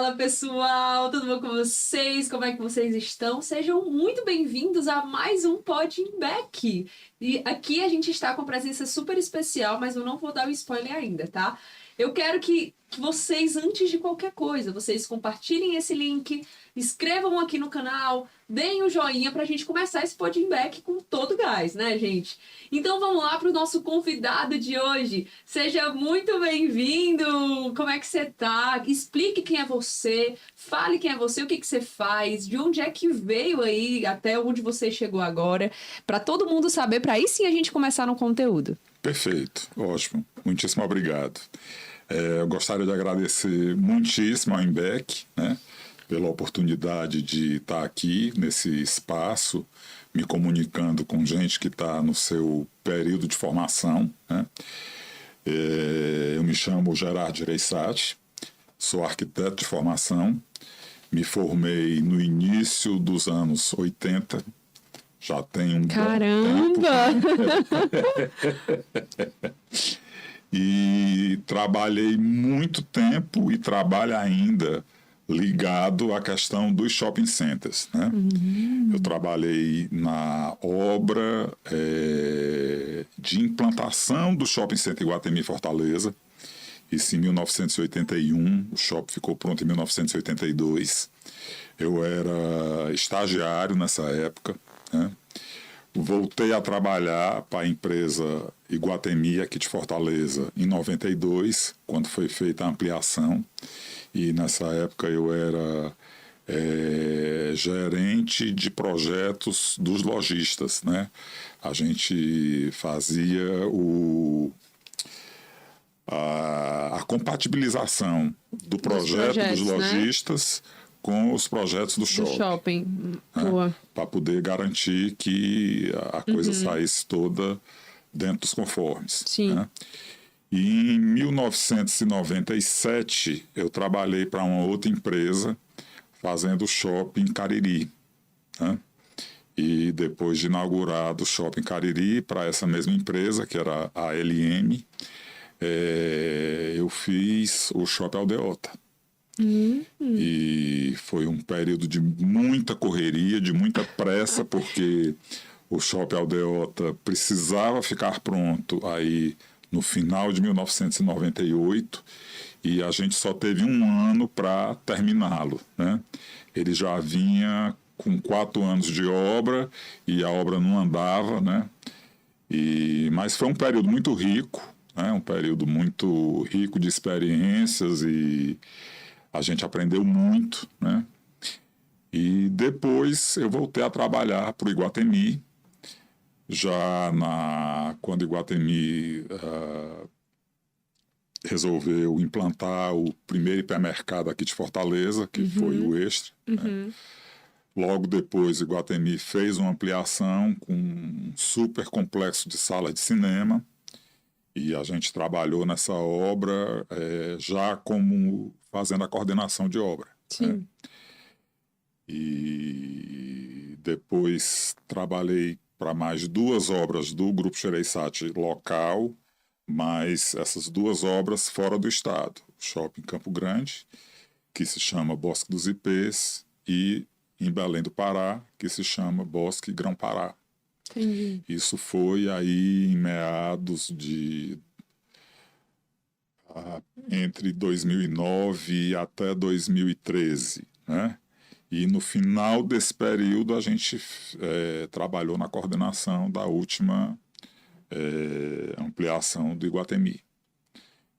Fala pessoal, tudo bom com vocês? Como é que vocês estão? Sejam muito bem-vindos a mais um Pod in Back. E aqui a gente está com presença super especial, mas eu não vou dar o spoiler ainda, tá? Eu quero que vocês, antes de qualquer coisa, vocês compartilhem esse link, inscrevam aqui no canal, deem o joinha pra gente começar esse Pod in Back com todo gás, né, gente? Então vamos lá pro nosso convidado de hoje. Seja muito bem-vindo! Como é que você tá? Explique quem é você, fale quem é você, o que que você faz, de onde é que veio aí, até onde você chegou agora, para todo mundo saber, para aí sim a gente começar no conteúdo. Perfeito, ótimo. Muitíssimo obrigado. Eu gostaria de agradecer muitíssimo ao IMBEC, né, pela oportunidade de estar aqui nesse espaço, me comunicando com gente que está no seu período de formação, né. Eu me chamo Gerardo Gereissati, sou arquiteto de formação, me formei no início dos anos 80, já tem um Caramba! bom tempo. E trabalhei muito tempo e trabalho ainda ligado à questão dos shopping centers, né? Eu trabalhei na obra de implantação do shopping center Iguatemi Fortaleza, isso em 1981, o shopping ficou pronto em 1982. Eu era estagiário nessa época, né? Voltei a trabalhar para a empresa Iguatemi aqui de Fortaleza em 92, quando foi feita a ampliação. E nessa época eu era gerente de projetos dos lojistas, né? A gente fazia a compatibilização do projeto dos lojistas, né, com os projetos do shopping. Né? Para poder garantir que a coisa saísse toda dentro dos conformes. Sim. Né? E em 1997, eu trabalhei para uma outra empresa fazendo shopping Cariri. Né? E depois de inaugurado o shopping Cariri para essa mesma empresa, que era a LM, eu fiz o shopping Aldeota. E foi um período de muita correria, de muita pressa, porque o shopping Aldeota precisava ficar pronto aí no final de 1998 e a gente só teve um ano para terminá-lo, né? Ele já vinha com 4 anos de obra e a obra não andava, né? Mas foi um período muito rico, né? Um período muito rico de experiências e a gente aprendeu muito, né? E depois eu voltei a trabalhar para o Iguatemi, já quando o Iguatemi resolveu implantar o primeiro hipermercado aqui de Fortaleza, que foi o Extra. Né? Logo depois, o Iguatemi fez uma ampliação com um super complexo de sala de cinema, e a gente trabalhou nessa obra já como fazendo a coordenação de obra. Sim. Né? E depois trabalhei para mais 2 obras do Grupo Gereissati local, mas essas 2 obras fora do estado. Shopping Campo Grande, que se chama Bosque dos Ipês, e em Belém do Pará, que se chama Bosque Grão-Pará. Entendi. Isso foi aí em meados de entre 2009 até 2013, né? E no final desse período a gente trabalhou na coordenação da última ampliação do Iguatemi.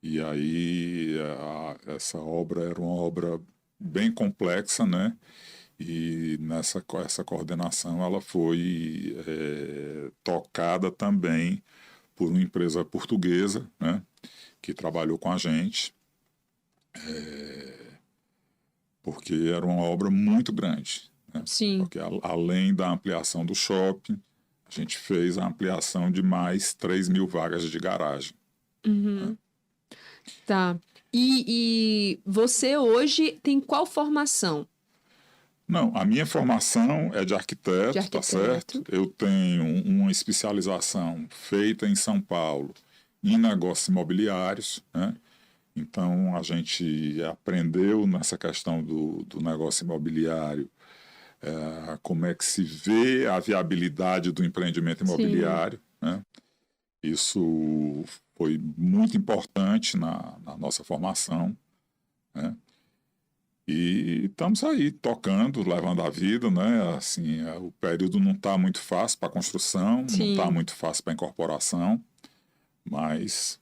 E aí essa obra era uma obra bem complexa, né? E essa coordenação ela foi tocada também por uma empresa portuguesa, né, que trabalhou com a gente, porque era uma obra muito grande. Né? Sim. Porque além da ampliação do shopping, a gente fez a ampliação de mais 3.000 vagas de garagem. Né? Tá. E você hoje tem qual formação? Não, a minha formação é de arquiteto, tá certo? Eu tenho uma especialização feita em São Paulo em negócios imobiliários, né? Então, a gente aprendeu nessa questão do negócio imobiliário, como é que se vê a viabilidade do empreendimento Sim. imobiliário, né? Isso foi muito importante na nossa formação, né? E estamos aí tocando, levando a vida, né? Assim, o período não está muito fácil para a construção, não está Sim. muito fácil para a incorporação, mas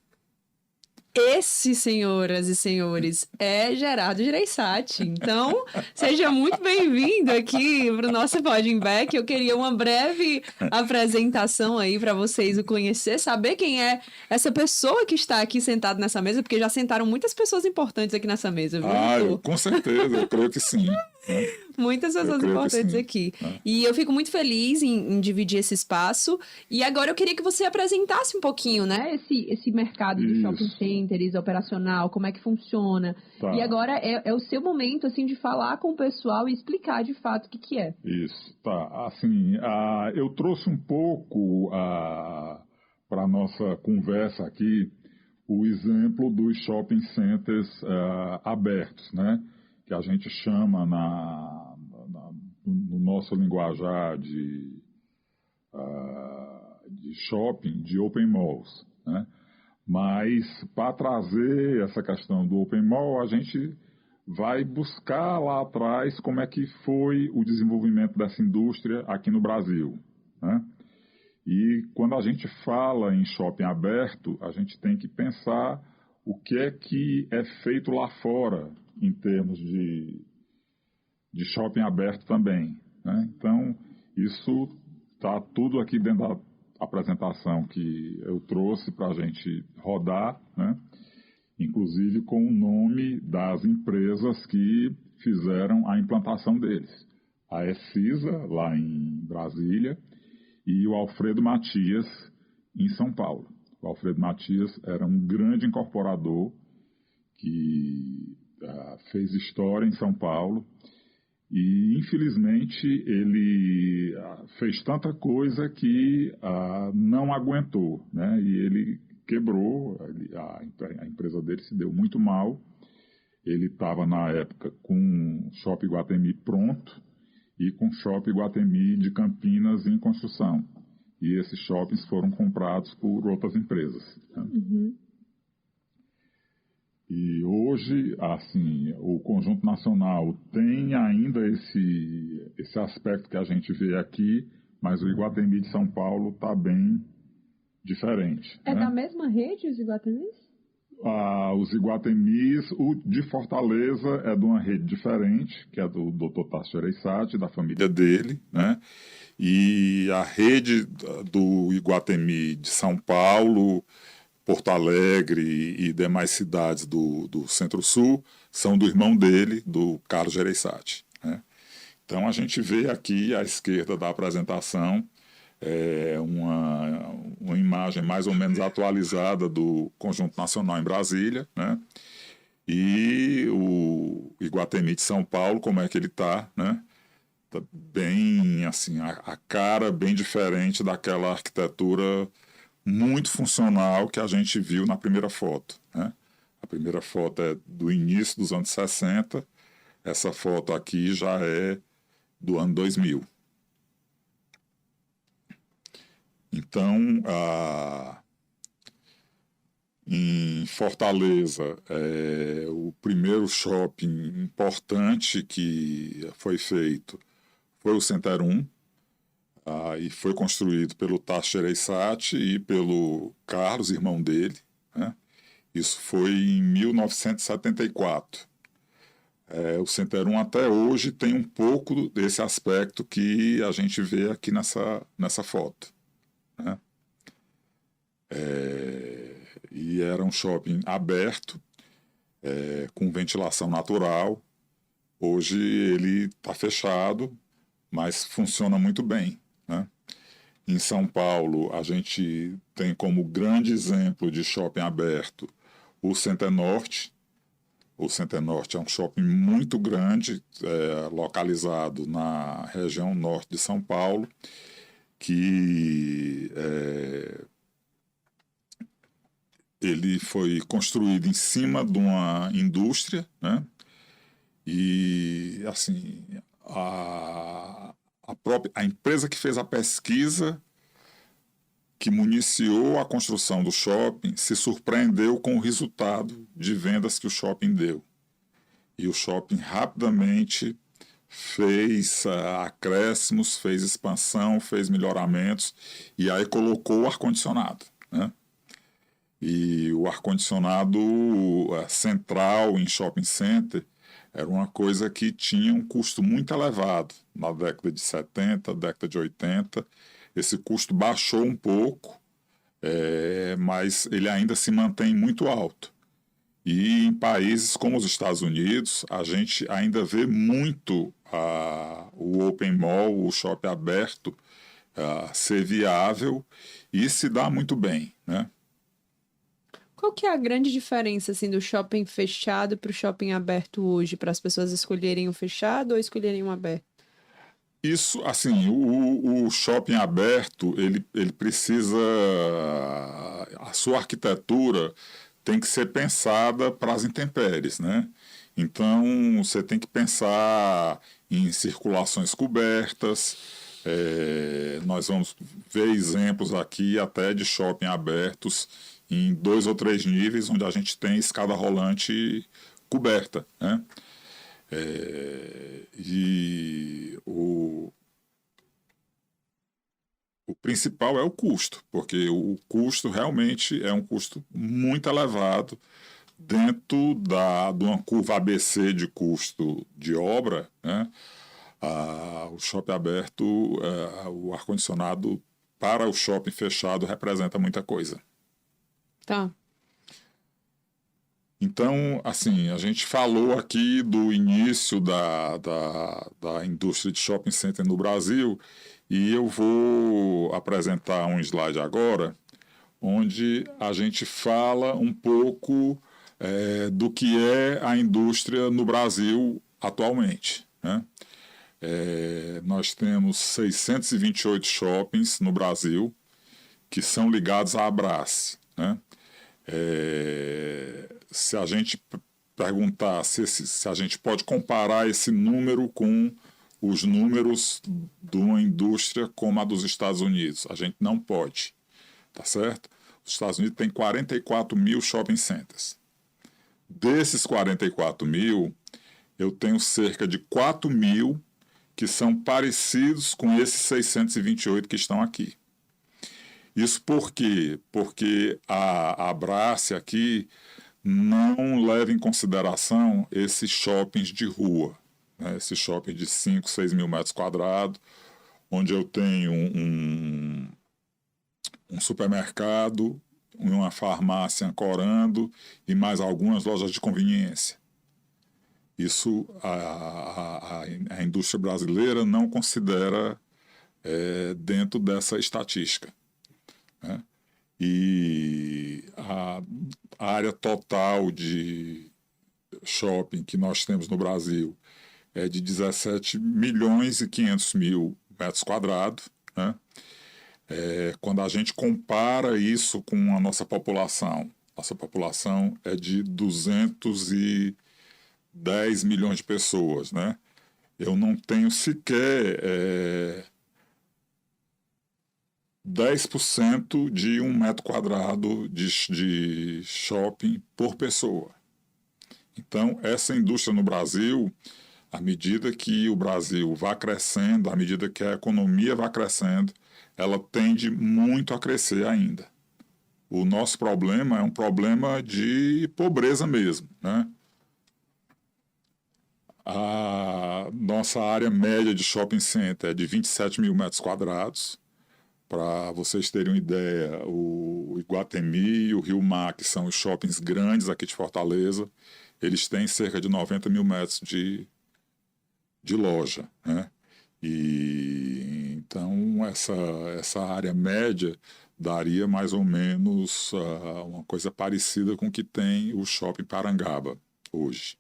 Esse, senhoras e senhores, é Gerardo Gereissati. Então, seja muito bem-vindo aqui para o nosso Pode Back. Eu queria uma breve apresentação aí para vocês o conhecer, saber quem é essa pessoa que está aqui sentado nessa mesa, porque já sentaram muitas pessoas importantes aqui nessa mesa, viu, Heitor? com certeza, eu creio que sim, né? Muitas Eu pessoas creio que importantes sim, aqui. né? E eu fico muito feliz em dividir esse espaço. E agora eu queria que você apresentasse um pouquinho, né? Esse mercado de shopping Isso. centers, operacional, como é que funciona. Tá. E agora é o seu momento, assim, de falar com o pessoal e explicar de fato o que que é. Isso, tá. Assim, eu trouxe um pouco para a nossa conversa aqui o exemplo dos shopping centers abertos, né? Que a gente chama no nosso linguajar de shopping de open malls, né? Mas para trazer essa questão do open mall, a gente vai buscar lá atrás como é que foi o desenvolvimento dessa indústria aqui no Brasil, né? E quando a gente fala em shopping aberto, a gente tem que pensar o que é feito lá fora em termos de shopping aberto também, né? Então, isso está tudo aqui dentro da apresentação que eu trouxe para a gente rodar, né? Inclusive com o nome das empresas que fizeram a implantação deles. A Excisa, lá em Brasília, e o Alfredo Matias, em São Paulo. O Alfredo Matias era um grande incorporador que fez história em São Paulo e, infelizmente, ele fez tanta coisa que não aguentou, né? E ele quebrou, a empresa dele se deu muito mal. Ele estava, na época, com o Shopping Iguatemi pronto e com o Shopping Iguatemi de Campinas em construção. E esses shoppings foram comprados por outras empresas, né? Uhum. E hoje, assim, o Conjunto Nacional tem ainda esse aspecto que a gente vê aqui, mas o Iguatemi de São Paulo está bem diferente. É né? da mesma rede os Iguatemis? Os Iguatemis, o de Fortaleza é de uma rede diferente, que é do Dr. Tasso Gereissati, da família dele, né? E a rede do Iguatemi de São Paulo, Porto Alegre e demais cidades do Centro-Sul são do irmão dele, do Carlos Gereissati, né? Então a gente vê aqui à esquerda da apresentação uma imagem mais ou menos atualizada do Conjunto Nacional em Brasília, né? E o Iguatemi de São Paulo, como é que ele está, né? Tá bem, assim, a cara bem diferente daquela arquitetura muito funcional que a gente viu na primeira foto, né? A primeira foto é do início dos anos 60, essa foto aqui já é do ano 2000. Então, em Fortaleza, o primeiro shopping importante que foi feito foi o Center 1, e foi construído pelo Tasso Gereissati e pelo Carlos, irmão dele, né? Isso foi em 1974. O Center 1 até hoje tem um pouco desse aspecto que a gente vê aqui nessa foto, né? E era um shopping aberto, com ventilação natural. Hoje ele está fechado, mas funciona muito bem, né? Em São Paulo, a gente tem como grande exemplo de shopping aberto o Center Norte. O Center Norte é um shopping muito grande, localizado na região norte de São Paulo, que ele foi construído em cima de uma indústria, né? E, assim, a empresa que fez a pesquisa, que municiou a construção do shopping, se surpreendeu com o resultado de vendas que o shopping deu. E o shopping rapidamente fez acréscimos, fez expansão, fez melhoramentos, e aí colocou o ar-condicionado, né? E o ar-condicionado central em shopping center era uma coisa que tinha um custo muito elevado na década de 70, década de 80. Esse custo baixou um pouco, mas ele ainda se mantém muito alto. E em países como os Estados Unidos, a gente ainda vê muito o open mall, o shopping aberto, ser viável e se dá muito bem, né? Qual que é a grande diferença assim do shopping fechado para o shopping aberto hoje, para as pessoas escolherem o fechado ou escolherem o aberto? Isso, assim, o shopping aberto, ele precisa, a sua arquitetura tem que ser pensada para as intempéries, né? Então, você tem que pensar em circulações cobertas. Nós vamos ver exemplos aqui até de shopping abertos em 2 ou 3 níveis, onde a gente tem escada rolante coberta, né? E o principal é o custo, porque o custo realmente é um custo muito elevado dentro de uma curva ABC de custo de obra, né? O shopping aberto, o ar-condicionado para o shopping fechado representa muita coisa. Tá. Então, assim, a gente falou aqui do início da indústria de shopping center no Brasil e eu vou apresentar um slide agora onde a gente fala um pouco do que é a indústria no Brasil atualmente, né? Nós temos 628 shoppings no Brasil que são ligados à Abrace, né? Se a gente perguntar se a gente pode comparar esse número com os números de uma indústria como a dos Estados Unidos, a gente não pode, tá certo? Os Estados Unidos têm 44 mil shopping centers. Desses 44 mil, eu tenho cerca de 4 mil que são parecidos com esses 628 que estão aqui. Isso por quê? Porque a Abrace aqui não leva em consideração esses shoppings de rua, né? Esses shoppings de 5, 6 mil metros quadrados, onde eu tenho um supermercado, uma farmácia ancorando e mais algumas lojas de conveniência. Isso a indústria brasileira não considera dentro dessa estatística, né? E a área total de shopping que nós temos no Brasil é de 17 milhões e 500 mil metros quadrados, né? Quando a gente compara isso com a nossa população é de 210 milhões de pessoas, né? Eu não tenho sequer 10% de 1 metro quadrado de shopping por pessoa. Então, essa indústria no Brasil, à medida que o Brasil vai crescendo, à medida que a economia vai crescendo, ela tende muito a crescer ainda. O nosso problema é um problema de pobreza mesmo, né? A nossa área média de shopping center é de 27 mil metros quadrados. Para vocês terem uma ideia, o Iguatemi e o Rio Mar, que são os shoppings grandes aqui de Fortaleza, eles têm cerca de 90 mil metros de loja, né? E então essa área média daria mais ou menos uma coisa parecida com o que tem o Shopping Parangaba hoje.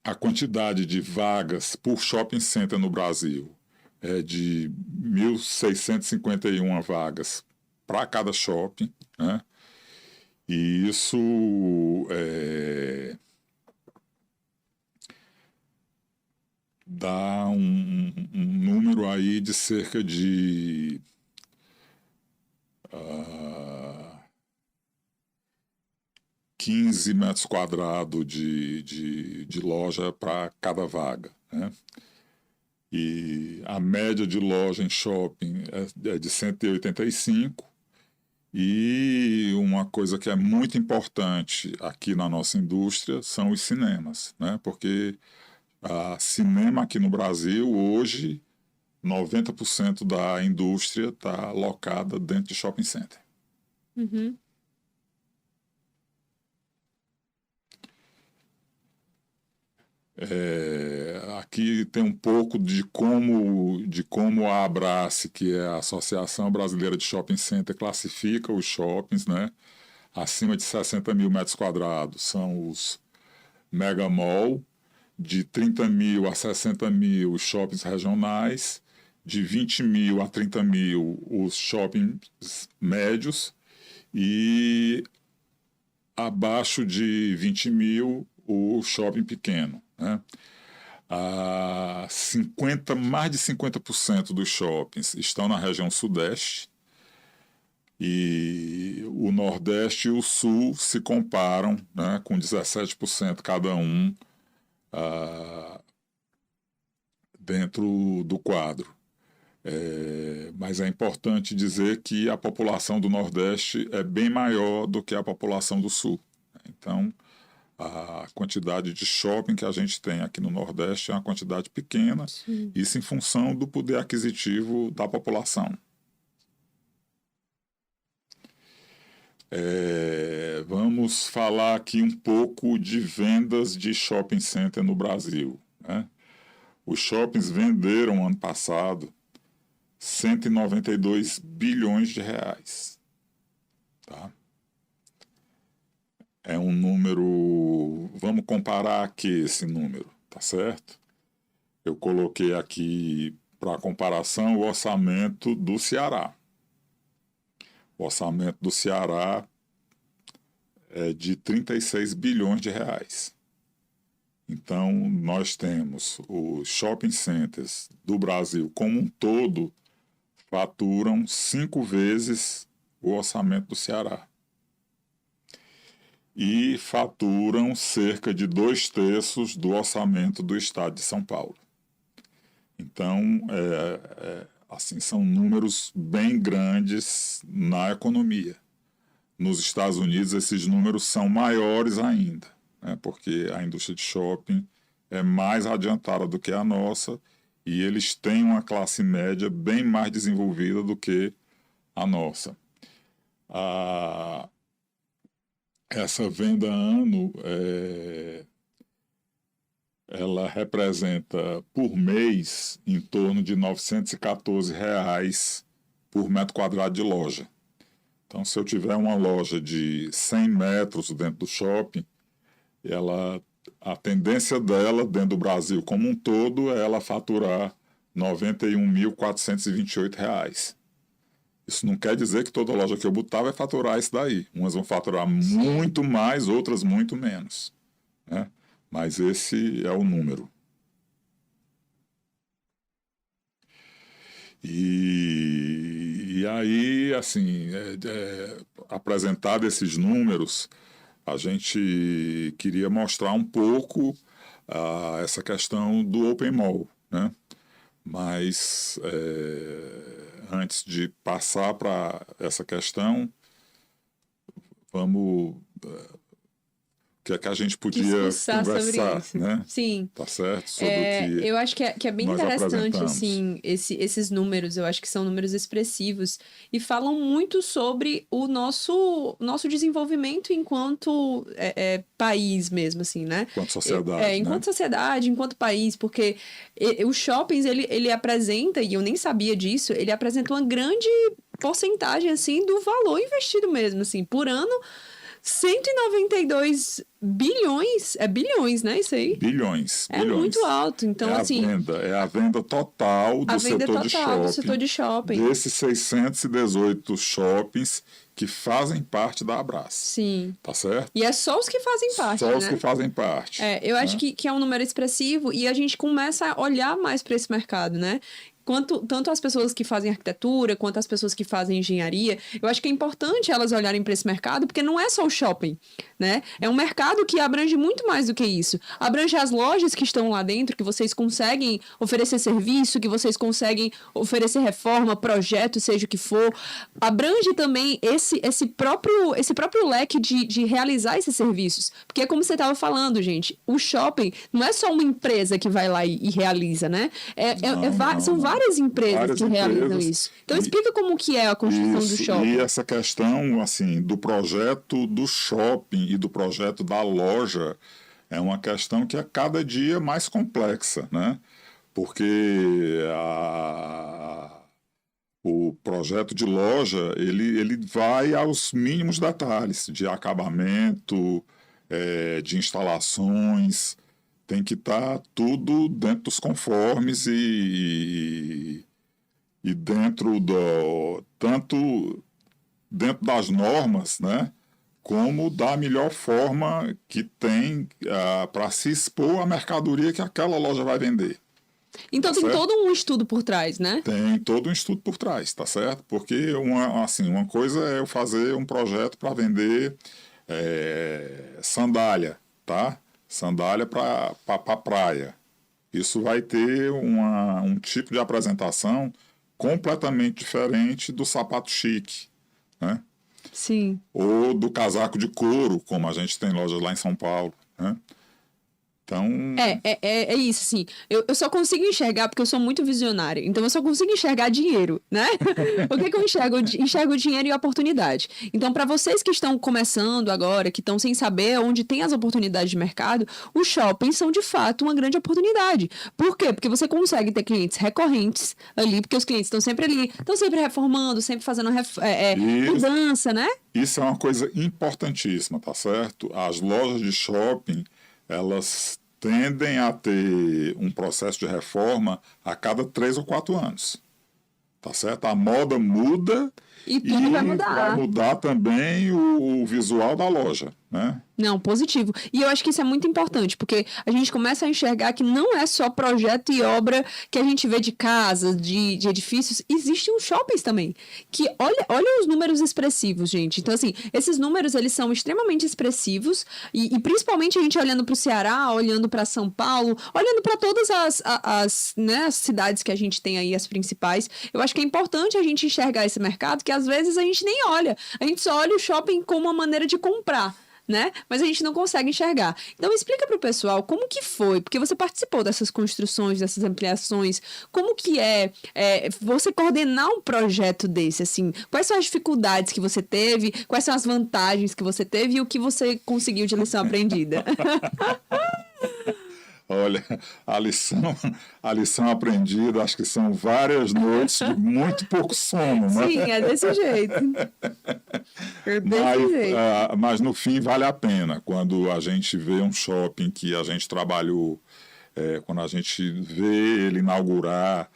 A quantidade de vagas por shopping center no Brasil é de 1.651 vagas para cada shopping, né? E isso dá um número aí de cerca de 15 metros quadrados de loja para cada vaga, né? E a média de loja em shopping é de 185. E uma coisa que é muito importante aqui na nossa indústria são os cinemas, né? Porque cinema aqui no Brasil, hoje, 90% da indústria está alocada dentro de shopping center. Uhum. Aqui tem um pouco de como a Abrace, que é a Associação Brasileira de Shopping Center, classifica os shoppings, né? Acima de 60 mil metros quadrados são os mega mall, de 30 mil a 60 mil os shoppings regionais, de 20 mil a 30 mil os shoppings médios e abaixo de 20 mil o shopping pequeno, né? Mais de 50% dos shoppings estão na região sudeste e o nordeste e o sul se comparam, né, com 17% cada um dentro do quadro. Mas é importante dizer que a população do nordeste é bem maior do que a população do sul. Então, a quantidade de shopping que a gente tem aqui no Nordeste é uma quantidade pequena, Sim. isso em função do poder aquisitivo da população. Vamos falar aqui um pouco de vendas de shopping center no Brasil, né? Os shoppings venderam ano passado 192 bilhões de reais. Tá? É um número... Vamos comparar aqui esse número, tá certo? Eu coloquei aqui para comparação o orçamento do Ceará. O orçamento do Ceará é de 36 bilhões de reais. Então, nós temos os shopping centers do Brasil como um todo faturam 5 vezes o orçamento do Ceará. E faturam cerca de 2/3 do orçamento do estado de São Paulo. Então, assim, são números bem grandes na economia. Nos Estados Unidos, esses números são maiores ainda, né, porque a indústria de shopping é mais adiantada do que a nossa e eles têm uma classe média bem mais desenvolvida do que a nossa. Essa venda ano, ela representa por mês em torno de R$ 914 por metro quadrado de loja. Então, se eu tiver uma loja de 100 metros dentro do shopping, a tendência dela, dentro do Brasil como um todo, é ela faturar R$ 91.428. Isso não quer dizer que toda loja que eu botar vai faturar isso daí. Umas vão faturar muito mais, outras muito menos, né? Mas esse é o número. E aí, assim, apresentado esses números, a gente queria mostrar um pouco essa questão do Open Mall, né? Mas antes de passar para essa questão, vamos... O que é que a gente podia Discussar conversar, sobre isso, né? Sim. Tá certo? Sobre o que eu acho que é bem nós interessante, apresentamos. assim, esses números. Eu acho que são números expressivos e falam muito sobre o nosso desenvolvimento enquanto país mesmo, assim, né? Enquanto sociedade, enquanto sociedade, enquanto país, porque os shoppings, ele apresenta, e eu nem sabia disso, ele apresenta uma grande porcentagem, assim, do valor investido mesmo, assim, por ano. 192 bilhões, é bilhões, né, isso aí? Bilhões. É muito alto, então assim... É a venda total do setor de shopping. Desses 618 shoppings que fazem parte da Abraço. Sim. Tá certo? E é só os que fazem parte, Só né? os que fazem parte. Eu acho que é um número expressivo e a gente começa a olhar mais para esse mercado, né? Tanto as pessoas que fazem arquitetura, quanto as pessoas que fazem engenharia, eu acho que é importante elas olharem para esse mercado, porque não é só o shopping, né? É um mercado que abrange muito mais do que isso. Abrange as lojas que estão lá dentro, que vocês conseguem oferecer serviço, que vocês conseguem oferecer reforma, projeto, seja o que for. Abrange também esse próprio leque de realizar esses serviços. Porque é como você estava falando, gente, o shopping não é só uma empresa que vai lá e realiza, né? São várias empresas que realizam isso. Então explica como que é a construção do shopping. E essa questão, assim, do projeto do shopping e do projeto da loja é uma questão que é cada dia mais complexa, né? Porque o projeto de loja, ele vai aos mínimos detalhes de acabamento, de instalações. Tem que estar tudo dentro dos conformes e dentro tanto dentro das normas, né, como da melhor forma que tem para se expor a mercadoria que aquela loja vai vender. Então tem todo um estudo por trás, né? Tem todo um estudo por trás, tá certo? Porque uma coisa é eu fazer um projeto para vender sandália, tá? Sandália para praia. Isso vai ter um tipo de apresentação completamente diferente do sapato chique, né? Sim. Ou do casaco de couro, como a gente tem lojas lá em São Paulo, né? Então... É isso, assim. Eu só consigo enxergar, porque eu sou muito visionária, então eu só consigo enxergar dinheiro, né? O que eu enxergo? Enxergo dinheiro e oportunidade. Então, para vocês que estão começando agora, que estão sem saber onde tem as oportunidades de mercado, os shoppings são, de fato, uma grande oportunidade. Por quê? Porque você consegue ter clientes recorrentes ali, porque os clientes estão sempre ali, estão sempre reformando, sempre fazendo mudança, né? Isso é uma coisa importantíssima, tá certo? As lojas de shopping, elas tendem a ter um processo de reforma a cada 3 ou 4 anos. Tá certo? A moda muda e tudo vai mudar. Vai mudar também o visual da loja, né? Não, positivo. E eu acho que isso é muito importante, porque a gente começa a enxergar que não é só projeto e obra que a gente vê de casas, de edifícios, existem os shoppings também. Que olha os números expressivos, gente. Então, assim, esses números, eles são extremamente expressivos, e principalmente a gente olhando para o Ceará, olhando para São Paulo, olhando para todas as cidades que a gente tem aí, as principais. Eu acho que é importante a gente enxergar esse mercado, que às vezes a gente nem olha. A gente só olha o shopping como uma maneira de comprar, né? Mas a gente não consegue enxergar. Então explica para o pessoal como que foi, porque você participou dessas construções, dessas ampliações, como que é você coordenar um projeto desse, assim, quais são as dificuldades que você teve, quais são as vantagens que você teve e o que você conseguiu de lição aprendida? Olha, a lição aprendida, acho que são várias noites de muito pouco sono, né? Sim, é desse jeito. Mas no fim vale a pena. Quando a gente vê um shopping que a gente trabalhou, quando a gente vê ele inaugurar,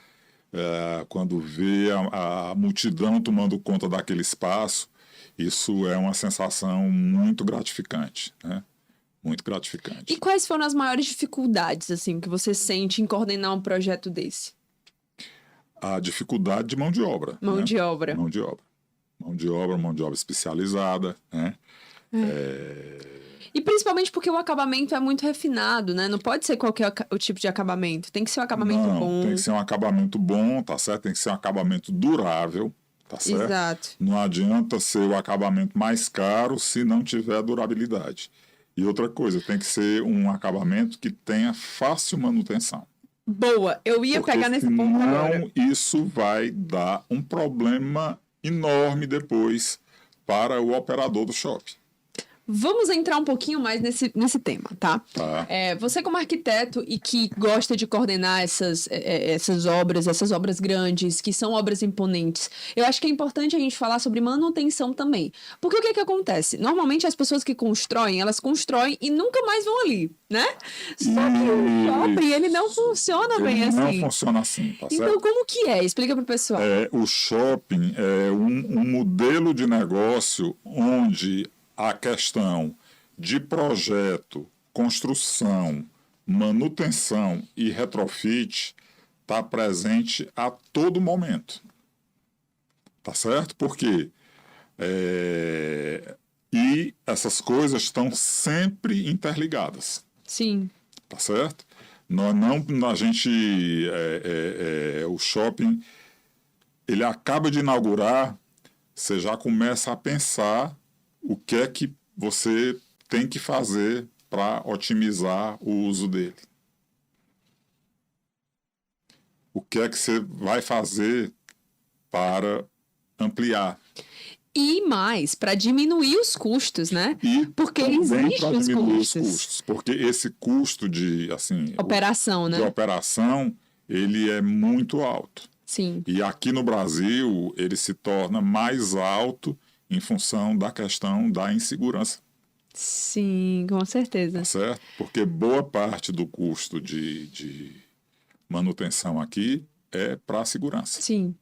quando vê a multidão tomando conta daquele espaço, isso é uma sensação muito gratificante, né? Muito gratificante. E quais foram as maiores dificuldades, assim, que você sente em coordenar um projeto desse? A dificuldade de mão de obra. Mão de obra. Mão de obra especializada, né? E principalmente porque o acabamento é muito refinado, né? Não pode ser qualquer o tipo de acabamento. Tem que ser um acabamento bom. Tem que ser um acabamento bom, tá certo? Tem que ser um acabamento durável, tá certo? Exato. Não adianta ser o acabamento mais caro se não tiver durabilidade. E outra coisa, tem que ser um acabamento que tenha fácil manutenção. Boa, eu ia pegar nesse ponto agora. Isso vai dar um problema enorme depois para o operador do shopping. Vamos entrar um pouquinho mais nesse tema, tá? Tá. Você como arquiteto e que gosta de coordenar essas obras grandes, que são obras imponentes, eu acho que é importante a gente falar sobre manutenção também. Porque o que acontece? Normalmente as pessoas que constroem, elas constroem e nunca mais vão ali, né? Só que o shopping, ele não funciona bem assim. Não funciona assim, tá certo? Então, como que é? Explica pro pessoal. O shopping é um modelo de negócio onde a questão de projeto, construção, manutenção e retrofit está presente a todo momento. Tá certo? Porque e essas coisas estão sempre interligadas. Sim. Tá certo? A gente, o shopping, ele acaba de inaugurar, você já começa a pensar o que é que você tem que fazer para otimizar o uso dele. O que é que você vai fazer para ampliar. E mais, para diminuir os custos, né? Porque existem os custos. Porque esse custo de operação, né? De operação, ele é muito alto. Sim. E aqui no Brasil, ele se torna mais alto em função da questão da insegurança. Sim, com certeza. Tá certo? Porque boa parte do custo de manutenção aqui é para a segurança. Sim.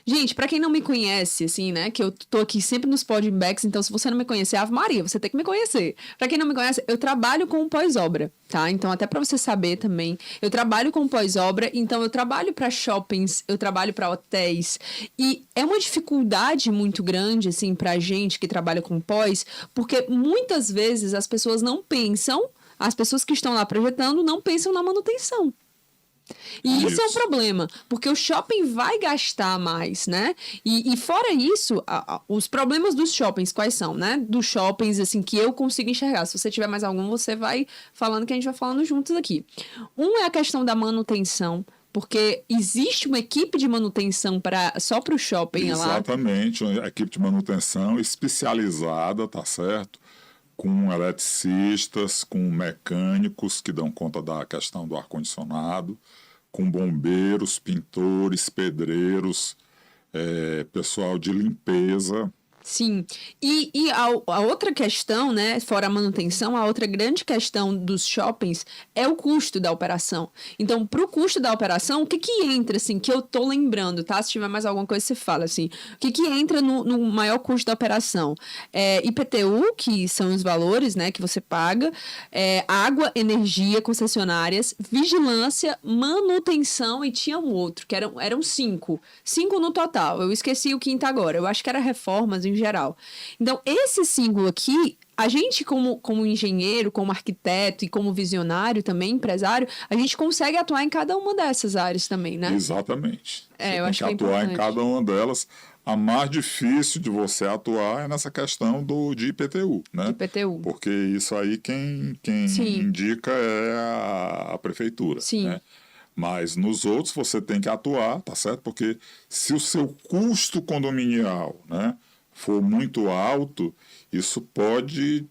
Gente, para quem não me conhece, assim, né, que eu tô aqui sempre nos Podbacks, então se você não me conhecer, Ave Maria, você tem que me conhecer. Para quem não me conhece, eu trabalho com pós-obra, tá? Então, até para você saber também, eu trabalho com pós-obra, então eu trabalho para shoppings, eu trabalho para hotéis, e é uma dificuldade muito grande, assim, pra gente que trabalha com pós, porque muitas vezes as pessoas não pensam, as pessoas que estão lá projetando não pensam na manutenção. E isso é um problema, porque o shopping vai gastar mais, né? E fora isso, os problemas dos shoppings, quais são, né? Dos shoppings, assim, que eu consigo enxergar. Se você tiver mais algum, você vai falando que a gente vai falando juntos aqui. Um é a questão da manutenção, porque existe uma equipe de manutenção só para o shopping lá. Exatamente, uma equipe de manutenção especializada, tá certo? Com eletricistas, com mecânicos que dão conta da questão do ar-condicionado, com bombeiros, pintores, pedreiros, pessoal de limpeza. Sim, e a outra questão, né, fora a manutenção, a outra grande questão dos shoppings é o custo da operação. Então, para o custo da operação, o que entra, assim, que eu tô lembrando, tá? Se tiver mais alguma coisa, você fala, assim. O que entra no maior custo da operação? IPTU, que são os valores, né, que você paga, água, energia, concessionárias, vigilância, manutenção e tinha um outro, que eram 5. 5 no total, eu esqueci o quinto agora. Eu acho que era reformas em geral. Então, esse 5 aqui, a gente como engenheiro, como arquiteto e como visionário também, empresário, a gente consegue atuar em cada uma dessas áreas também, né? Exatamente. Eu acho que é atuar importante. em cada uma delas. A mais difícil de você atuar é nessa questão de IPTU, né? IPTU. Porque isso aí quem indica é a prefeitura. Sim. Né? Mas nos outros você tem que atuar, tá certo? Porque se o seu custo condominial, né, for muito alto, isso pode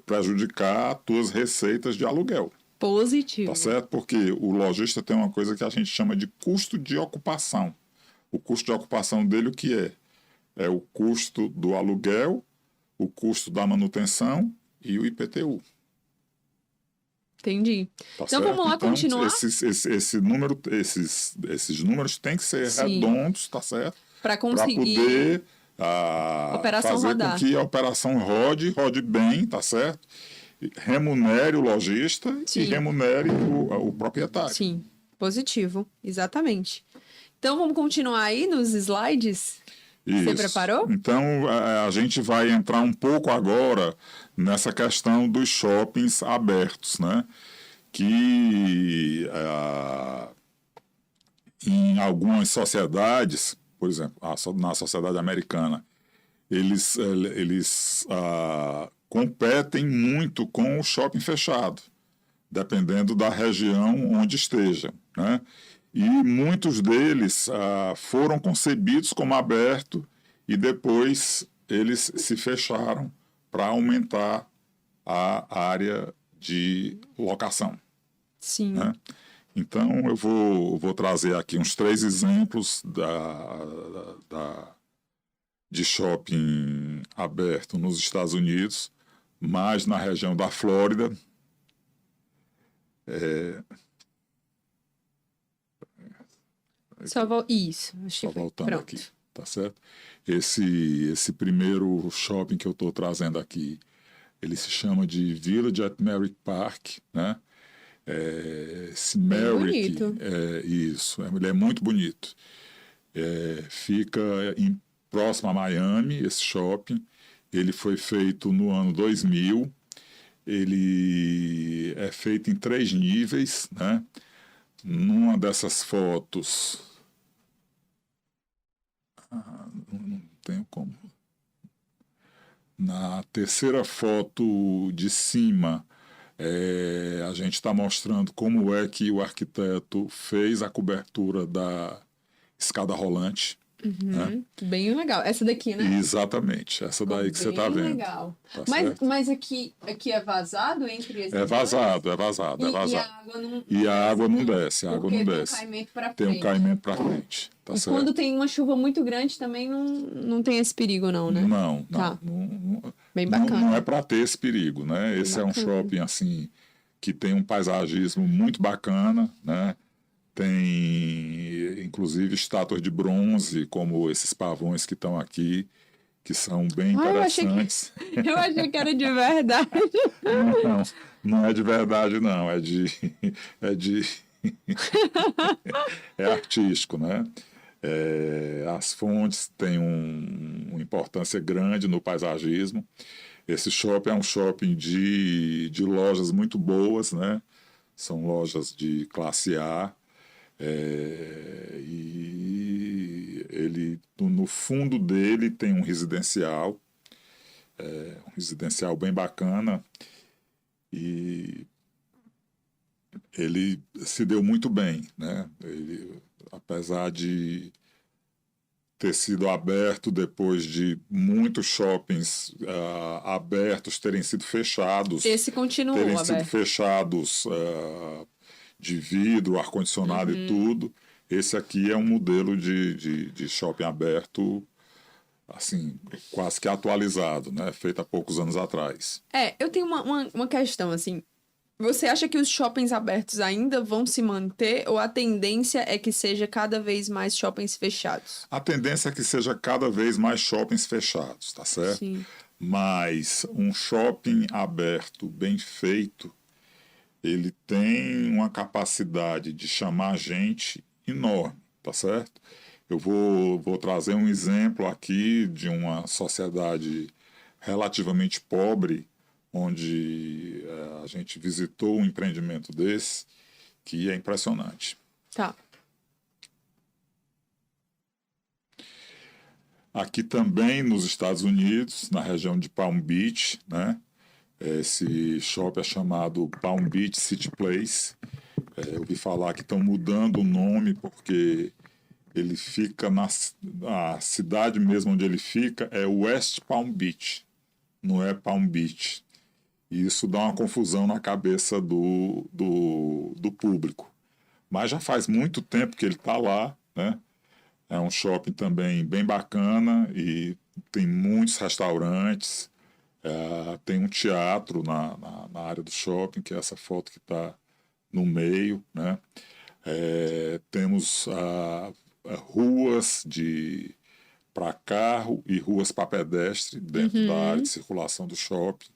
prejudicar as tuas receitas de aluguel. Positivo. Tá certo? Porque o lojista tem uma coisa que a gente chama de custo de ocupação. O custo de ocupação dele, o que é? É o custo do aluguel, o custo da manutenção e o IPTU. Entendi. Tá então certo? Vamos lá continuar. Esses números têm que ser redondos, tá certo? Para conseguir poder operação fazer rodar. com que a operação rode bem, tá certo? Remunere o lojista Sim. e remunere o proprietário. Sim, positivo, exatamente. Então vamos continuar aí nos slides? Isso. Você preparou? Então a gente vai entrar um pouco agora nessa questão dos shoppings abertos, né? Que em algumas sociedades, por exemplo, na sociedade americana, eles competem muito com o shopping fechado, dependendo da região onde esteja, né? E muitos deles foram concebidos como aberto e depois eles se fecharam para aumentar a área de locação, Sim. né? Então, eu vou trazer aqui uns 3 exemplos de shopping aberto nos Estados Unidos, mas na região da Flórida. Isso, acho Só que foi. voltando Pronto. aqui, tá certo? Esse primeiro shopping que eu estou trazendo aqui, ele se chama de Village at Merrick Park, né? Esse Bem Merrick, bonito. isso, ele é muito bonito. Fica próximo a Miami, esse shopping. Ele foi feito no ano 2000. Ele é feito em 3 níveis, né? Numa dessas fotos, não tenho como. Na terceira foto de cima, a gente está mostrando como é que o arquiteto fez a cobertura da escada rolante. Né? Bem legal. Essa daqui, né? Exatamente, essa daí que você está Bem vendo. legal. Tá Mas, certo? mas aqui é vazado entre esses É vazado, é vazado, é E vazado. a água não E a água não desce, desce, a água porque não tem um desce. caimento para Tem um frente. caimento para frente, tá E certo? quando tem uma chuva muito grande também não tem esse perigo, não, né? Não, Tá. Bem não, bacana. não é para ter esse perigo, né? Bem Esse é um bacana. shopping assim que tem um paisagismo muito bacana, né? Tem inclusive estátuas de bronze, como esses pavões que estão aqui, que são bem Eu interessantes. achei que era de verdade. Não, não é de verdade, não. É de é artístico, né? As fontes têm uma importância grande no paisagismo. Esse shopping é um shopping de lojas muito boas, né? São lojas de classe A. E ele, no fundo dele tem um residencial bem bacana, e ele se deu muito bem, né? Ele, apesar de ter sido aberto depois de muitos shoppings abertos terem sido fechados, Esse continuou terem sido aberto. fechados de vidro, ar-condicionado e tudo. Esse aqui é um modelo de shopping aberto, assim, quase que atualizado, né? Feito há poucos anos atrás. Eu tenho uma questão, assim. Você acha que os shoppings abertos ainda vão se manter ou a tendência é que seja cada vez mais shoppings fechados? A tendência é que seja cada vez mais shoppings fechados, tá certo? Sim. Mas um shopping aberto, bem feito, ele tem uma capacidade de chamar gente enorme, tá certo? Eu vou trazer um exemplo aqui de uma sociedade relativamente pobre, onde a gente visitou um empreendimento desse, que é impressionante. Tá. Aqui também nos Estados Unidos, na região de Palm Beach, né? Esse shopping é chamado Palm Beach City Place. Eu ouvi falar que estão mudando o nome porque ele fica a cidade mesmo onde ele fica é West Palm Beach, não é Palm Beach. E isso dá uma confusão na cabeça do público. Mas já faz muito tempo que ele está lá, né? É um shopping também bem bacana e tem muitos restaurantes. Tem um teatro na área do shopping, que é essa foto que está no meio, né? Temos ruas para carro e ruas para pedestre dentro da área de circulação do shopping.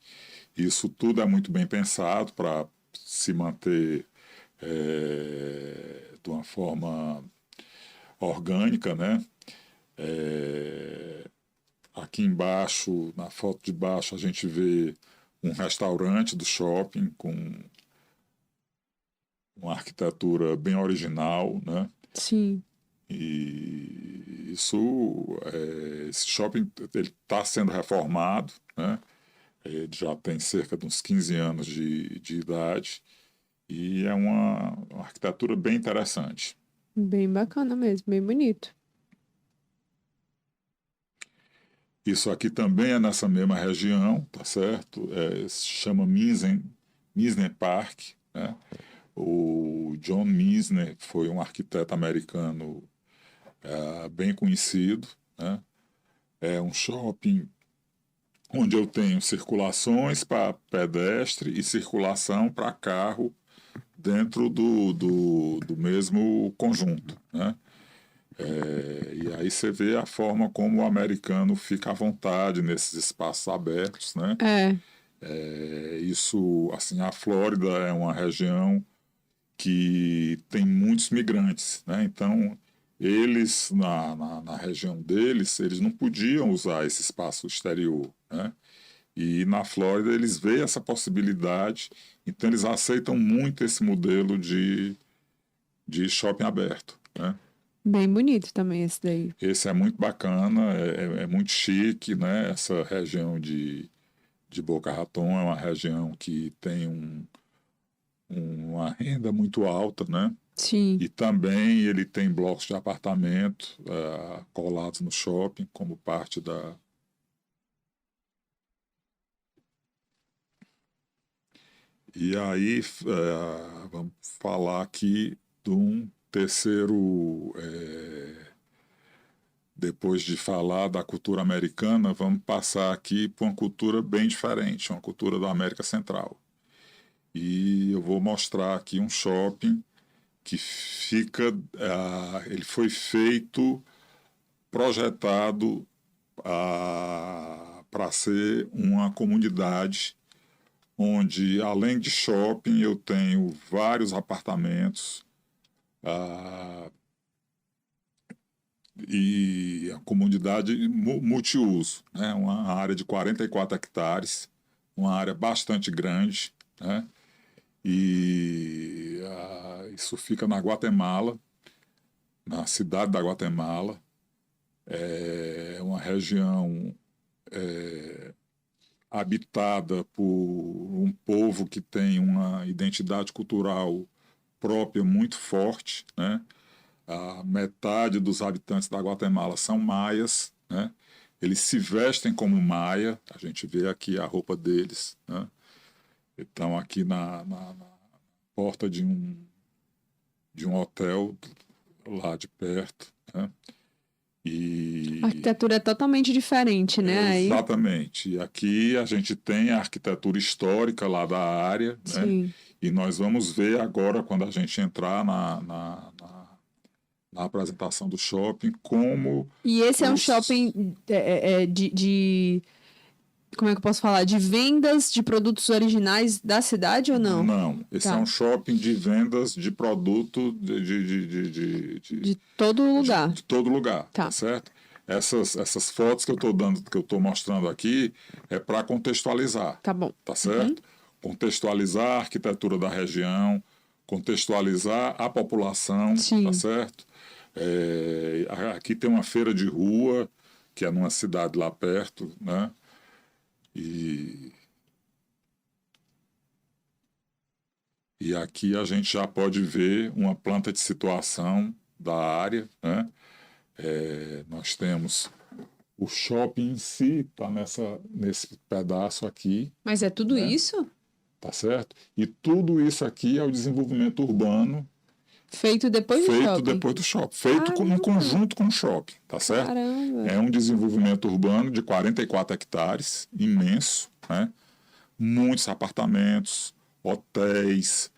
Isso tudo é muito bem pensado para se manter de uma forma orgânica, né? Aqui embaixo, na foto de baixo, a gente vê um restaurante do shopping com uma arquitetura bem original, né? Sim. E esse shopping está sendo reformado, né? Ele já tem cerca de uns 15 anos de idade e é uma arquitetura bem interessante. Bem bacana mesmo, bem bonito. Isso aqui também é nessa mesma região, tá certo? Se chama Misner Park, né? O John Misner foi um arquiteto americano bem conhecido, né? É um shopping onde eu tenho circulações para pedestre e circulação para carro dentro do mesmo conjunto, né? E aí você vê a forma como o americano fica à vontade nesses espaços abertos, né? Isso, assim, a Flórida é uma região que tem muitos migrantes, né? Então, eles, na região deles, eles não podiam usar esse espaço exterior, né? E na Flórida eles veem essa possibilidade, então eles aceitam muito esse modelo de shopping aberto, né? Bem bonito também esse daí. Esse é muito bacana, é muito chique, né? Essa região de Boca Raton é uma região que tem uma renda muito alta, né? Sim. E também ele tem blocos de apartamento colados no shopping, como parte da... E aí, vamos falar aqui de um terceiro... depois de falar da cultura americana, vamos passar aqui para uma cultura bem diferente, uma cultura da América Central. E eu vou mostrar aqui um shopping que fica... ele foi feito, projetado para ser uma comunidade onde, além de shopping, eu tenho vários apartamentos e a comunidade multiuso, né? Uma área de 44 hectares, uma área bastante grande, né? E isso fica na Guatemala, na cidade da Guatemala. É uma região habitada por um povo que tem uma identidade cultural própria muito forte, né? A metade dos habitantes da Guatemala são maias, né? Eles se vestem como maia, a gente vê aqui a roupa deles, né? Estão aqui na porta de um hotel lá de perto, né? E... A arquitetura é totalmente diferente, né? Exatamente. E aqui a gente tem a arquitetura histórica lá da área, né? Sim. E nós vamos ver agora, quando a gente entrar na apresentação do shopping, como... E esse é um shopping como é que eu posso falar? De vendas de produtos originais da cidade ou não? Não, esse é um shopping de vendas de produto de todo lugar. De todo lugar, tá certo? Essas fotos que eu estou mostrando aqui é para contextualizar. Tá bom. Tá certo? Contextualizar a arquitetura da região, contextualizar a população, Sim. tá certo? Aqui tem uma feira de rua, que é numa cidade lá perto, né? E aqui a gente já pode ver uma planta de situação da área, né? Nós temos o shopping em si, está nesse pedaço aqui. Mas é tudo né? isso? Tá certo? E tudo isso aqui é o desenvolvimento urbano feito depois do shopping. Feito em conjunto com o shopping, tá certo? Caramba. É um desenvolvimento urbano de 44 hectares, imenso, né? Muitos apartamentos, hotéis,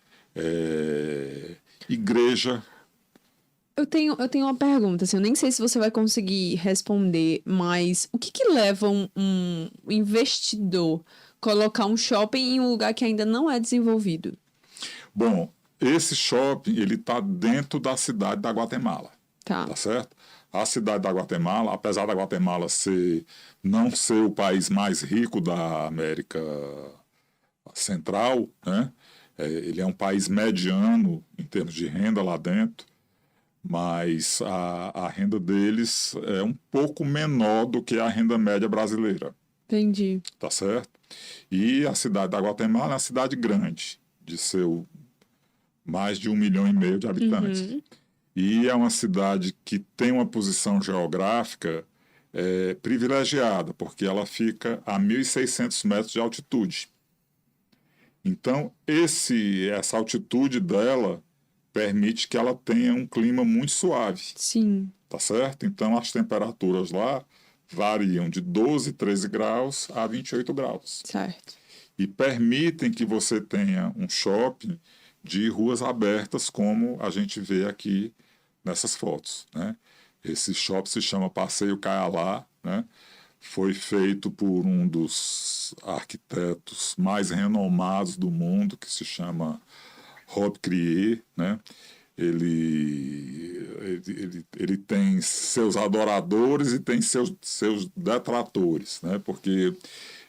igreja. Eu tenho uma pergunta, assim, eu nem sei se você vai conseguir responder, mas o que leva um investidor colocar um shopping em um lugar que ainda não é desenvolvido? Bom, esse shopping, ele está dentro da cidade da Guatemala, tá certo? A cidade da Guatemala, apesar da Guatemala não ser o país mais rico da América Central, né? Ele é um país mediano em termos de renda lá dentro, mas a renda deles é um pouco menor do que a renda média brasileira. Entendi. Tá certo? E a cidade da Guatemala é uma cidade grande, de mais de 1,5 milhão de habitantes. E é uma cidade que tem uma posição geográfica privilegiada, porque ela fica a 1.600 metros de altitude. Então, essa altitude dela permite que ela tenha um clima muito suave, Sim. tá certo? Então, as temperaturas lá variam de 12, 13 graus a 28 graus. Certo. E permitem que você tenha um shopping de ruas abertas, como a gente vê aqui nessas fotos, né? Esse shopping se chama Passeio Caialá, né? Foi feito por um dos arquitetos mais renomados do mundo, que se chama Rob Crier, né? Ele tem seus adoradores e tem seus detratores, né? Porque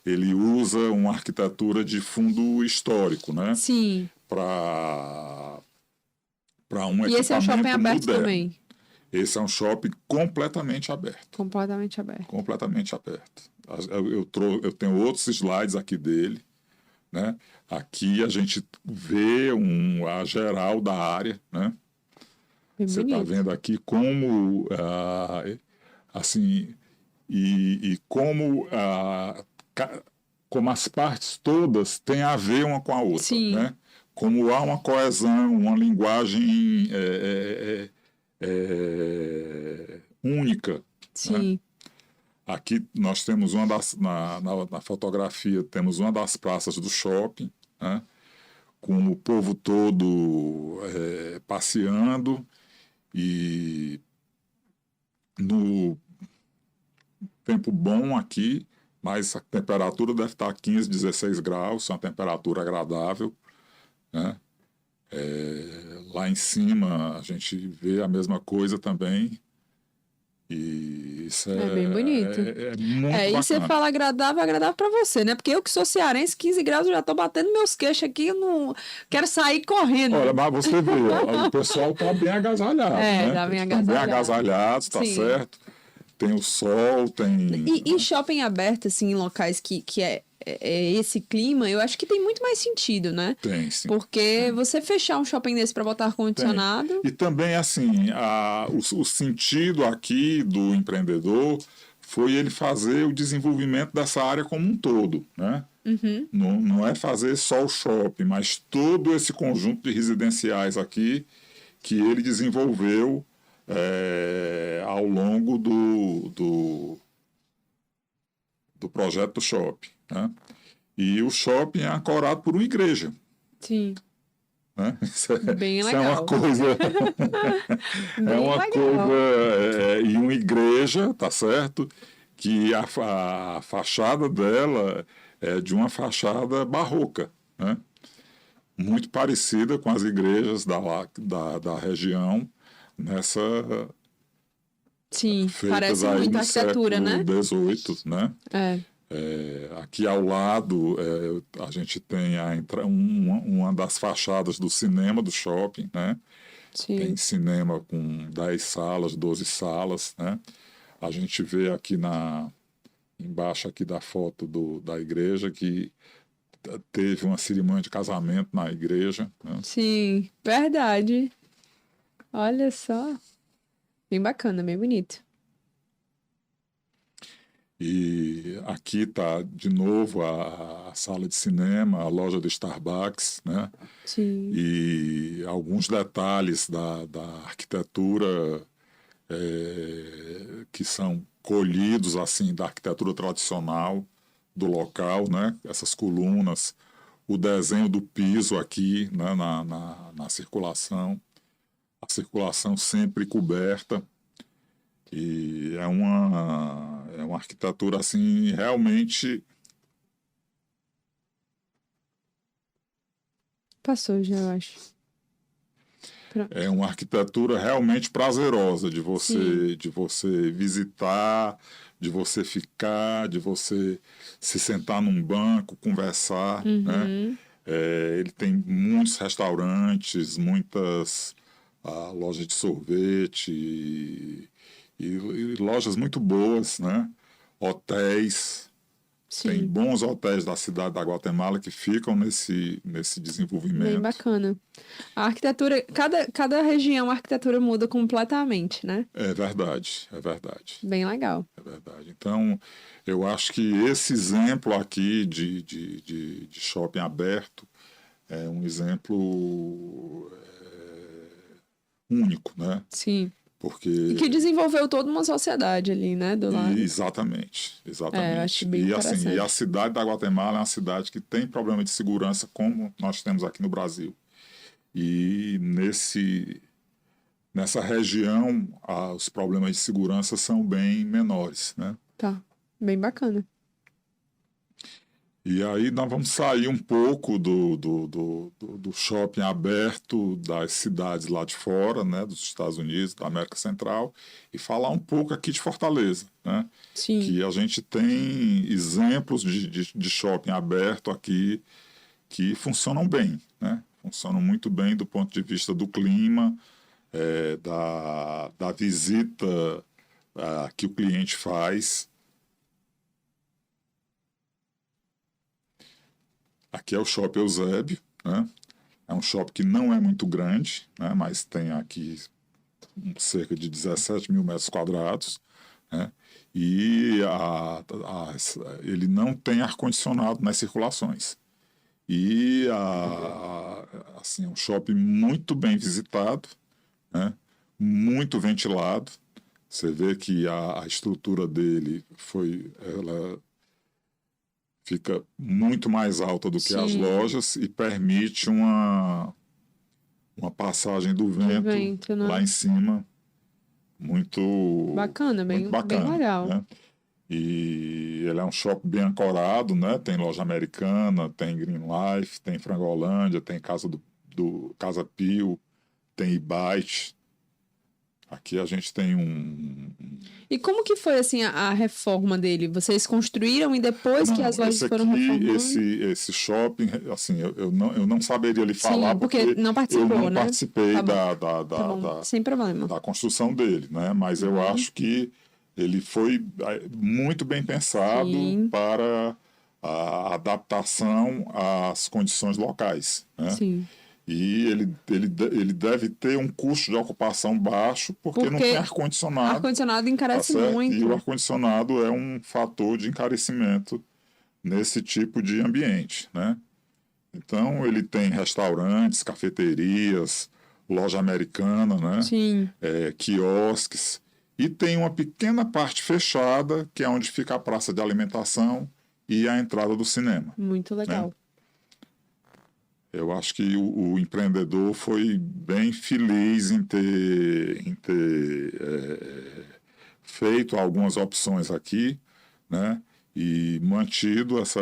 ele usa uma arquitetura de fundo histórico, né? Sim. Para um E esse é um shopping equipamento aberto moderno. também. Esse é um shopping completamente aberto. Completamente aberto. Completamente aberto. Eu tenho outros slides aqui dele, né? Aqui a gente vê a geral da área, né? Bem Você está bonito. vendo aqui como, assim, e como, como as partes todas têm a ver uma com a outra, Sim. né? Como há uma coesão, uma linguagem única. Sim. Né? Aqui nós temos na fotografia, temos uma das praças do shopping, né? Com o povo todo passeando, e no tempo bom aqui, mas a temperatura deve estar 15, 16 graus, é uma temperatura agradável, né? Lá em cima a gente vê a mesma coisa também, e isso É bem bonito. é muito E você bacana. fala agradável pra você, né? Porque eu que sou cearense, 15 graus, eu já tô batendo meus queixos aqui, eu não quero sair correndo. Olha, mas você vê, o pessoal está bem agasalhado, né? Tá bem Estão bem agasalhado. agasalhados, tá Sim. certo? Tem o sol, tem... E shopping aberto, assim, em locais que é esse clima, eu acho que tem muito mais sentido, né? Tem, sim. Porque você fechar um shopping desse para botar ar-condicionado. E também, assim, o sentido aqui do empreendedor foi ele fazer o desenvolvimento dessa área como um todo, né? Uhum. Não é fazer só o shopping, mas todo esse conjunto de residenciais aqui que ele desenvolveu ao longo do projeto do shopping, né? E o shopping é ancorado por uma igreja. Sim. Né? Bem Isso legal. é uma coisa. E uma igreja, tá certo? Que a fachada dela é de uma fachada barroca, né? Muito parecida com as igrejas da região, Sim, feitas parece aí muito no arquitetura, né? século XVIII, né? Aqui ao lado a gente tem uma das fachadas do cinema do shopping, né? Sim. Tem cinema com 10 salas, 12 salas, né? A gente vê aqui embaixo aqui da foto da igreja que teve uma cerimônia de casamento na igreja, né? Sim, verdade. Olha só. Bem bacana, bem bonito. E aqui está, de novo, a sala de cinema, a loja do Starbucks, né? Sim. E alguns detalhes da arquitetura que são colhidos assim da arquitetura tradicional do local, né? Essas colunas, o desenho do piso aqui, né? na circulação, a circulação sempre coberta. E é uma arquitetura assim realmente. Passou já, eu acho. Pronto. É uma arquitetura realmente prazerosa de você visitar, de você ficar, de você se sentar num banco, conversar, né? Ele tem muitos restaurantes, muitas lojas de sorvete e lojas muito boas, né? Hotéis, Tem Sim. bons hotéis da cidade da Guatemala que ficam nesse Bem desenvolvimento. bacana. A arquitetura, cada região a arquitetura muda completamente, né? É verdade, é verdade. Bem legal. É verdade. Então, eu acho que esse exemplo aqui de shopping aberto é um exemplo único, né? Sim. Porque E que desenvolveu toda uma sociedade ali, né? Do lado. exatamente, exatamente. É, eu acho bem e assim, interessante. e a cidade da Guatemala é uma cidade que tem problema de segurança como nós temos aqui no Brasil. E nessa região, os problemas de segurança são bem menores, né? Tá. Bem bacana. E aí nós vamos sair um pouco do shopping aberto das cidades lá de fora, né, dos Estados Unidos, da América Central, e falar um pouco aqui de Fortaleza, né? Sim. Que a gente tem exemplos de shopping aberto aqui que funcionam bem, né? Funcionam muito bem do ponto de vista do clima, da visita que o cliente faz. Aqui é o Shopping Eusébio, né? É um shopping que não é muito grande, né? Mas tem aqui cerca de 17 mil metros quadrados, né? E ele não tem ar-condicionado nas circulações. E assim, é um shopping muito bem visitado, né? Muito ventilado. Você vê que a estrutura dele ela fica muito mais alta do que as Sim. lojas e permite uma passagem do vento né? lá em cima muito Bacana, muito bem bacana, legal. né? E ele é um shopping bem ancorado, né? Tem loja americana, tem Green Life, tem Frangolândia, tem Casa Pio, tem Ibite. Aqui a gente tem E como que foi, assim, a reforma dele? Vocês construíram e depois que as lojas foram reformando? Esse shopping, assim, eu não saberia lhe falar Sim, porque não participou, eu não né? participei Tá bom. da, Tá bom, da, sem problema. da construção dele, né? Mas eu acho que ele foi muito bem pensado Sim. para a adaptação às condições locais, né? Sim. E ele deve ter um custo de ocupação baixo porque não tem ar-condicionado. Ar-condicionado encarece Tá certo? muito. E o ar-condicionado é um fator de encarecimento nesse tipo de ambiente, né? Então, ele tem restaurantes, cafeterias, loja americana, né? Sim. Quiosques. E tem uma pequena parte fechada, que é onde fica a praça de alimentação e a entrada do cinema. Muito legal. Né? Eu acho que o empreendedor foi bem feliz em ter feito algumas opções aqui, né? E mantido essa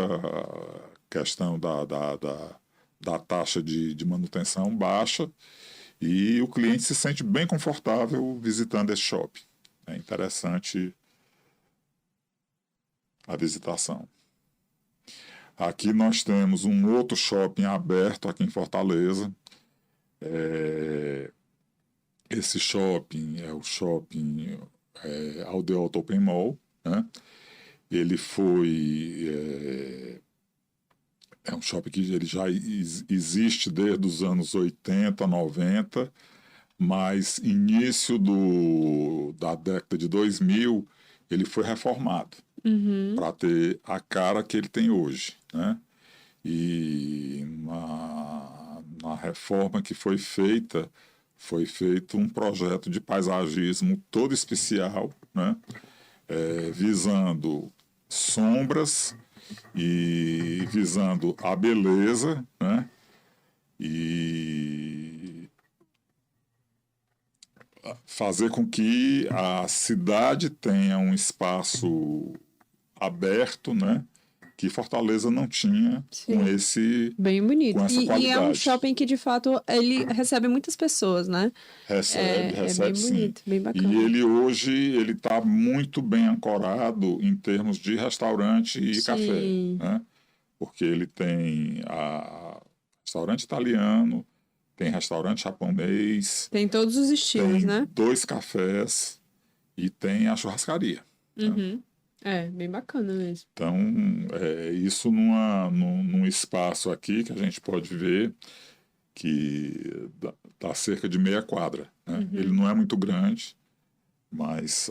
questão da taxa de manutenção baixa, e o cliente se sente bem confortável visitando esse shopping. É interessante a visitação. Aqui nós temos um outro shopping aberto aqui em Fortaleza. Esse shopping é o shopping Aldeota Open Mall, né? Ele é um shopping que ele já existe desde os anos 80, 90, mas início da década de 2000 ele foi reformado para ter a cara que ele tem hoje, né? E na reforma que foi feito um projeto de paisagismo todo especial, né? Visando sombras e visando a beleza, né? E fazer com que a cidade tenha um espaço aberto, né? Que Fortaleza não tinha. Sim. com esse Bem bonito. com essa E é um qualidade. shopping que, de fato, ele recebe muitas pessoas, né? Recebe bem sim. bonito, bem bacana. E ele hoje ele está muito bem ancorado em termos de restaurante e café, né? Porque ele tem restaurante italiano, tem restaurante japonês, Tem todos os estilos, tem né? 2 cafés e tem a churrascaria. Uhum. É, bem bacana mesmo. Então, isso num espaço aqui que a gente pode ver que dá cerca de meia quadra, né? Ele não é muito grande, mas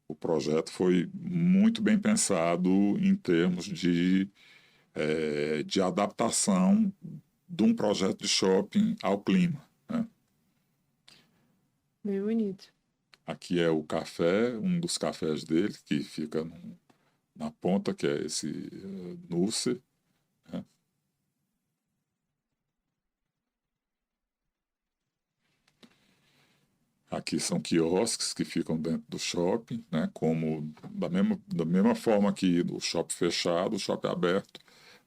o projeto foi muito bem pensado em termos de adaptação de um projeto de shopping ao clima, né? Bem bonito. Aqui é o café, um dos cafés dele, que fica na ponta, que é esse Nusser, né? Aqui são quiosques que ficam dentro do shopping, né? Como da mesma forma que o shopping fechado, o shopping aberto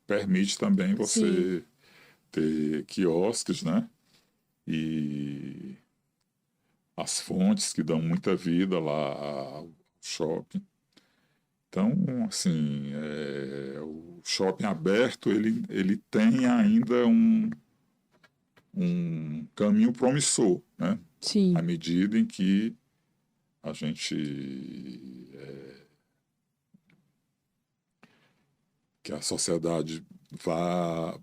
permite também você ter quiosques, né? E as fontes que dão muita vida lá ao shopping. Então, assim, o shopping aberto, ele tem ainda um caminho promissor, né? Sim. À medida em que a gente que a sociedade vá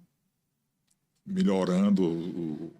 melhorando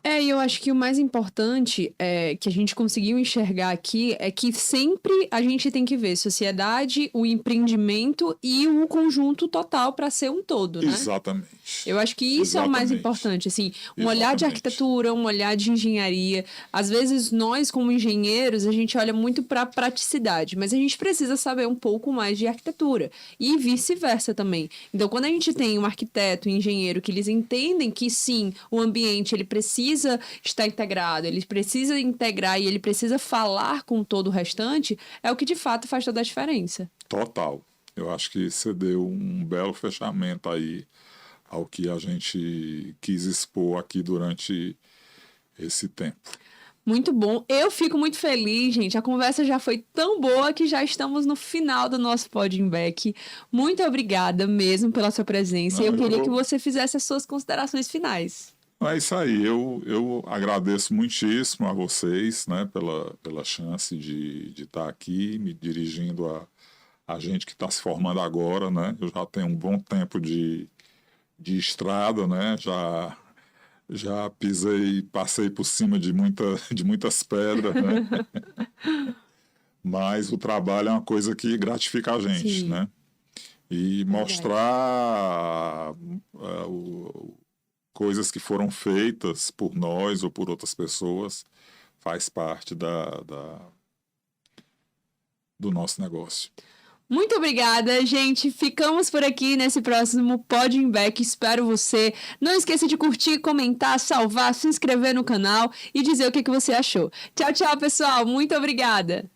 E eu acho que o mais importante que a gente conseguiu enxergar aqui é que sempre a gente tem que ver sociedade, o empreendimento e o conjunto total para ser um todo, né? Exatamente. Eu acho que isso é o mais Exatamente. importante, assim, um olhar de Exatamente. arquitetura, um olhar de engenharia. Às vezes nós, como engenheiros, a gente olha muito para praticidade, mas a gente precisa saber um pouco mais de arquitetura e vice-versa também. Então, quando a gente tem um arquiteto e um engenheiro que eles entendem que sim, o ambiente ele precisa estar integrado, ele precisa integrar e ele precisa falar com todo o restante, é o que de fato faz toda a diferença. Total. Eu acho que você deu um belo fechamento aí ao que a gente quis expor aqui durante esse tempo. Muito bom. Eu fico muito feliz, gente. A conversa já foi tão boa que já estamos no final do nosso Podinback. Muito obrigada mesmo pela sua presença. Não, Eu queria que você fizesse as suas considerações finais. É isso aí. Eu agradeço muitíssimo a vocês, né, pela chance de estar aqui me dirigindo a gente que está se formando agora, né? Eu já tenho um bom tempo de estrada, né? Já passei por cima de muitas pedras, né? Mas o trabalho é uma coisa que gratifica a gente, Sim. né? E mostrar coisas que foram feitas por nós ou por outras pessoas faz parte do nosso negócio. Muito obrigada, gente. Ficamos por aqui nesse próximo Podinback. Espero você. Não esqueça de curtir, comentar, salvar, se inscrever no canal e dizer o que você achou. Tchau, tchau, pessoal. Muito obrigada.